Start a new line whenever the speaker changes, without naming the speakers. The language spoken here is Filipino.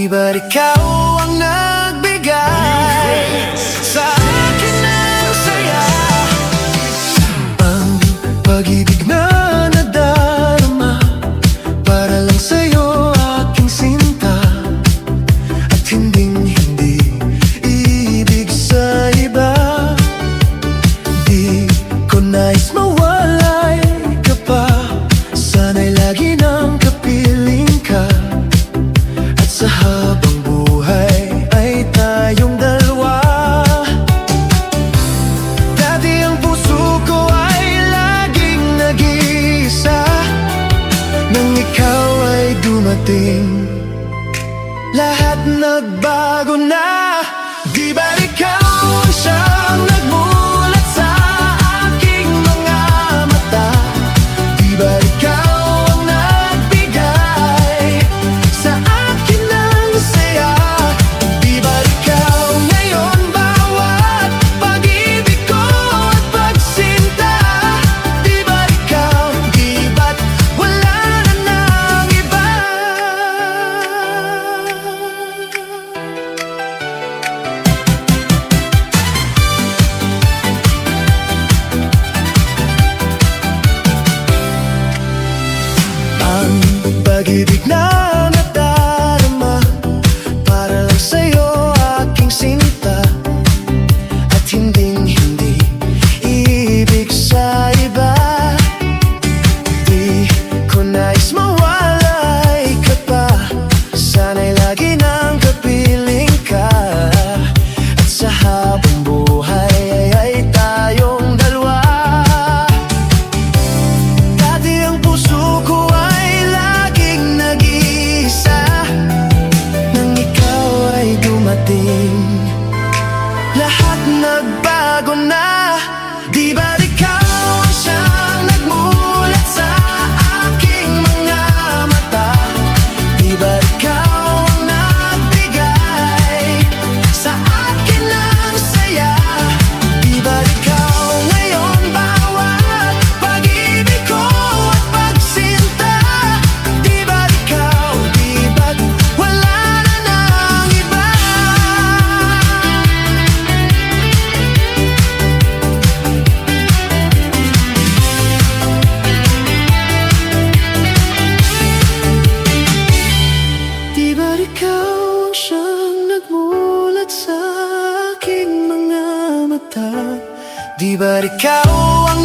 Di ba't ikaw ang nagbigay sa akin ng saya? Ang pag-ibig na nadarama para lang sa'yo, aking sinta, at hinding-hindi ibig sa iba. Di ko nais mawalay ka pa, sana'y lagi nang kapiling ka. At sa habang buhay ay tayong dalawa. Dati ang puso ko ay laging nag-iisa, nang ikaw ay dumating, lahat nagbago na. Di ba't ikaw ang siyang nagmulat sa aking mga mata? Di ba't ikaw ang nagbigay sa akin ng saya? Di ba't ikaw ngayon bawat pag-ibig ko at pagsinta? Di ba't ikaw, di ba't wala na ng iba? Ang pag-ibig na nadarama para lang sa'yo, aking sinta, at hinding-hindi ibig sa iba. Di ko nais mawalay ka pa, sana'y lagi nang kapiling ka. At sa habang buhay ay tayong dalawa. Dati ang puso ko ay laging nag-iisa, nang ikaw ay dumating, lahat nagbago na. Di ba't ikaw ang siyang nagmulat sa aking mga mata? Di ba't ikaw ang nagbigay sa akin ng saya? Di ba't ikaw ngayon bawat pag-ibig ko at pagsinta? Di ba't ikaw, di ba't wala na ng iba? Di ba't ikaw ang siyang nagmulat sa aking mga mata? Di ba't ikaw ang